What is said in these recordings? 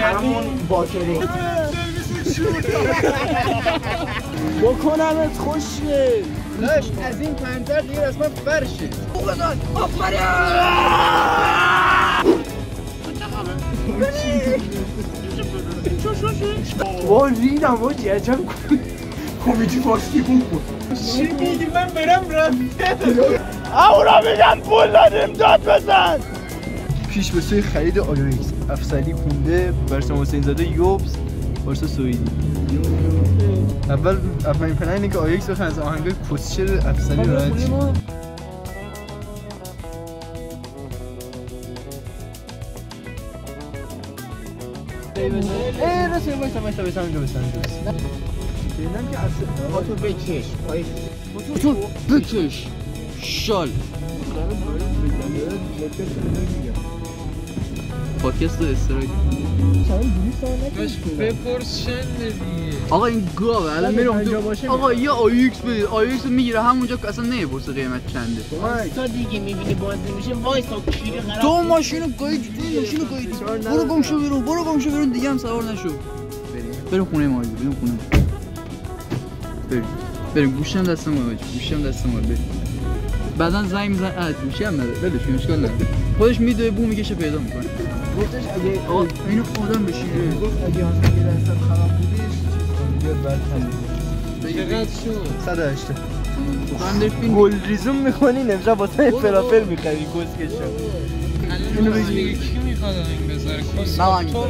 همون باکره بکنمت خوشیه داش از این پنجر دیگه از من فرشه بودن آفرین وای ریدم واجی عجب کمیدی فارسی خوب بود چی میگی من برم رفته اورا میگم پول دادیم داد بزن پیش به سوی خرید آیویکس افسری خونده برسم حسین زاده یوبس بارسا سوئدی اولین پلن اینه که آیویکس بخواه از آهنگای کسچر افسری راحت شد رسیم بایستا بسم اینجا ببینم که تو بکش تو بکش شال پادکست استرایک بپرس چنده دیگه آقا این گاوه الان میرم تو آقا یه آیوکس بده آیوکس رو میگیره همونجا که اصلا نمیپرسه قیمت چنده تا دیگه میبینی بازی میشه وایسا کیری خراب تو ماشینو گایدی برو گم شو بیرون دیگه هم سوار نشو بریم خونه ما بریم گوشی هم دست ما بریم بعدن زنگ میزن گوشی هم نداره ولش کن اشکال نداره خودش میدوه بو میکشه پیدا میکنه گفتش اگه اینو آدم بشیره گفت اگه اصلا یه درصد خراب بودش بیاد بعد چقدر شد 180 گل ریزون میکنی نمیشه واسه فلافل میخری گسکشو اینو بگی کی میخواد آهنگ بذاره کس تو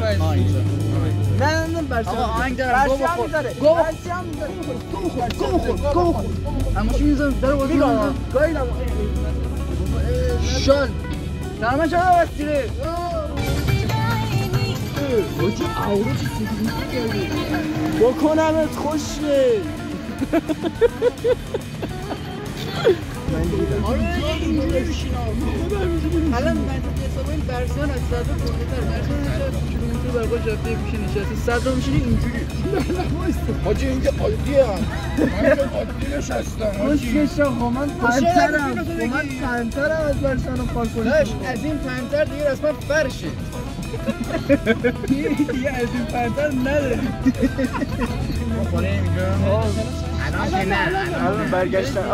نه برسه آهنگ دارم گم خور اما چی میزنم در واسه میگم گایدم شال درمه چرا بستیره باجی اورو چی سیدی بکنمت خوشیه آره اینجوری بشینم الان منطقی حساب این برسان از 100 کیلومتر برسان کیلومتر برقا جاده پیش نشستی 100 میشینی اینجوری حاجی اینجا عادیه من اینجا عادی نشستم خوشگشم من پنترم از برسان پارک کنم از این پنتر دیگه اصلا فرشه دیگه از این پنتر نداری الان برگشتن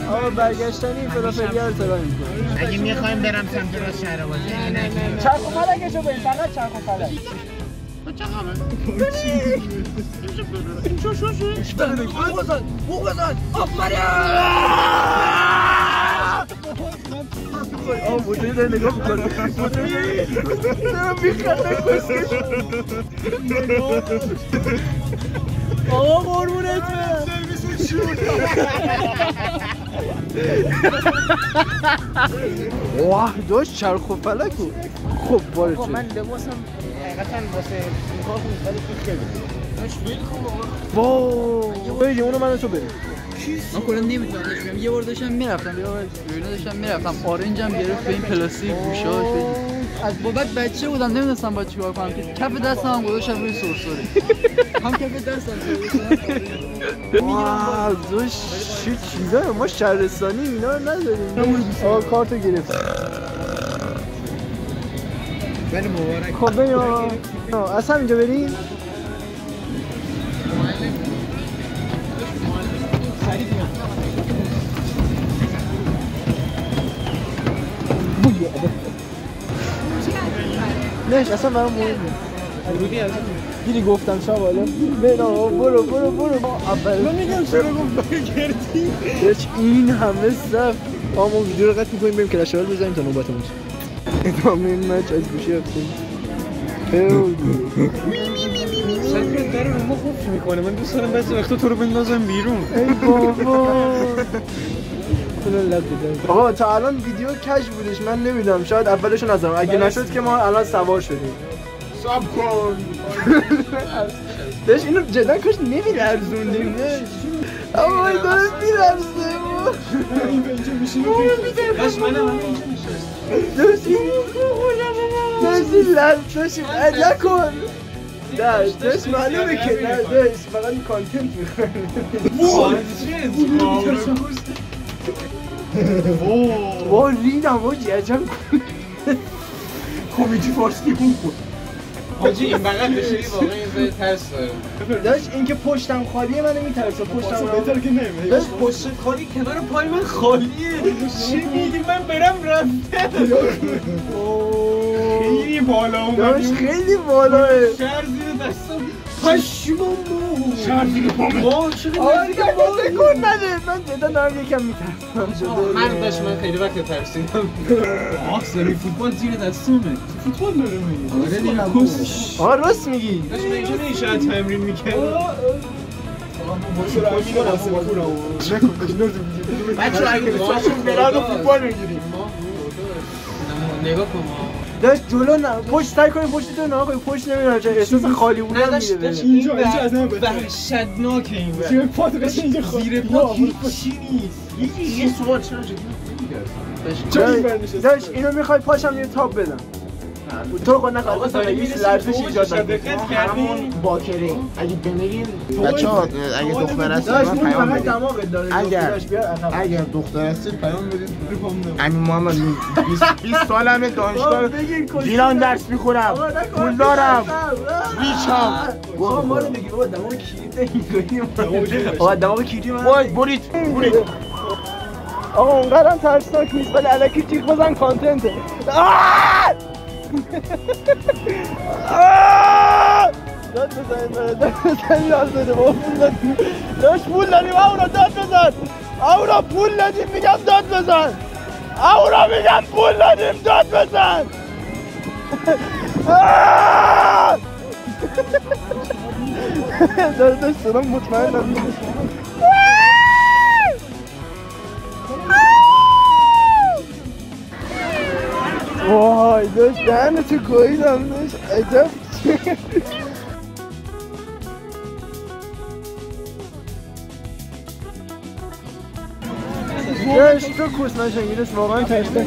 آقا برگشتنی فلافلی ها رو ترا میکنه اگه میخوایم برم سمت راست شهر بازی چرخ و فلکشو بریم فقط چرخ و فلک بو بزن آفرین موتوری داره نگاه میکنه موتوری داره میخنده کسکش آقا قربونت برم سرویس شور واه داشت چرخ و فلکو خب باره چه من لباسم حقیقتا واسه این کار خیلی خیلی داشت ویل کن واو بریم اونو من تو بریم من کلا نمیتونم بگم یه بار داشتم میرفتم آرنجم گرفت به این پلاستیک گوشاش از بابت بچه بودم نمیدونستم باید چیکار کنم که کف دستم هم گذاشتم روی سرسره هم کف دستم واو دوش چی چیزا ما شهرستانی اینا رو نداریم آقا کارتو گرفت ولی مبارک خب بریم آقا از همینجا بریم نش اصلا برام مهم نیست دیدی گفتم شب حالا برو اول من میگم چرا گفت برگردی هیچ این همه صف ما ویدیو رو قطع می‌کنیم بریم کلش رال بزنیم تا نوبتمون ادامه این مچ از گوشی هفتیم سکرت داره رو ما خوب میکنه من دوست دارم بعضی وقتا تو رو بندازم بیرون ای بابا آقا تا الان ویدیو کش بودش من نمیدونم شاید اولشو نذارم اگه نشد که ما الان سوار شدیم ساب کن داشت اینو جدا کاش نمی‌لرزوندیم آقا این داره می‌لرزه اینجا میشینه داشت منم اینجا نشست داشتی نکن داشت معلومه که داشت فقط این کانتنت میخواه وای ریدم واجی عجب کمیدی فارسی خوب بود حاجی این بغل بشه واقعا یه ذره ترس داره. داشت اینکه پشتم خالیه منو میترسه پشتم بهتره که نمیه. داشت پشت خالی کنار پای من خالیه چی میگی من برم رفته. خیلی بالا اومدی. داشت خیلی بالاه. شهر زیر دستم. پشمام شهر زیر پامه. تکون نده. من جدا دارم یکم میترسم. من داشت من خیلی وقت ترسیدم. آخسری فوتبال زیر دستمه. فوتبال داره میگی. آره دیگه آها راست میگی. داشت من اینجا نمیشه تمرین میکنم. بچه اگه بساشون براد و فوتبال میگیریم نگاه کن داشت جلو نه پشت سعی کنیم پشت تو نگاه کنیم پشت نمیدونم چه احساس خالی بودن میده اینجا از همه وحشتناکه این زیر پا زیر پا هیچی نیست یه سوال چرا داشت اینو میخوای پاشم یه تاپ بدم تو خود نخواه یه لرزش ایجاد نکنید همون باکره اگه بنگین بچه‌ها اگه دختر هستید من پیام بدید اگر دختر هستید پیام بدید امین محمد 20 سالمه دانشگاه گیلان درس میخورم پول دارم ریچم ما رو بگیر بابا دماغ کلیدی آقا دماغ کلیدی من برید آقا اونقدرم ترسناک نیست ولی الکی جیغ بزن کانتنته داد بزن یاد بده بابا پول دادیم داشت پول دادیم اورا داد بزن اورا پول دادیم میگم داد بزن اورا میگم پول دادیم داد بزن داشت سلام مطمئنم وای داشت دهنتو گویدم داشت عجب داشت تو کوس نشنگیرش واقعا تشتک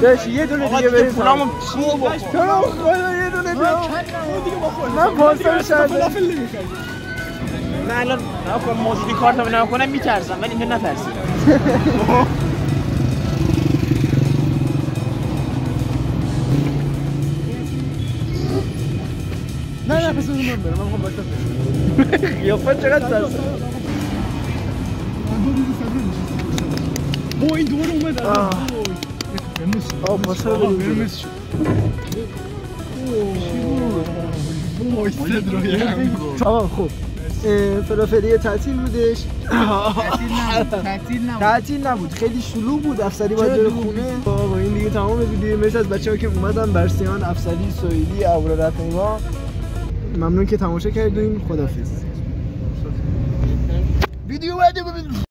داشت یه دونه دیگه بریم پولامو تو رو خدا یه دونه دیگه من پاسم شد من الان موجودی کارتمو نگاه کنم میترسم ولی اینجا نترسیدم نه پس اون من برم من خواهم باشم خیافت چقدر ترسم با این دور اومد پاسه رو بریم آقا خب فلافلی تعطیل بودش تعطیل نبود خیلی شلوغ بود افسری باید بره خونه آقا این دیگه تمام ویدیو مرسی از بچه‌ها که اومدن برسیان افسری سویلی اورا رفیما ممنون که تماشا کردین خدافظ ویدیو بعدی ببینید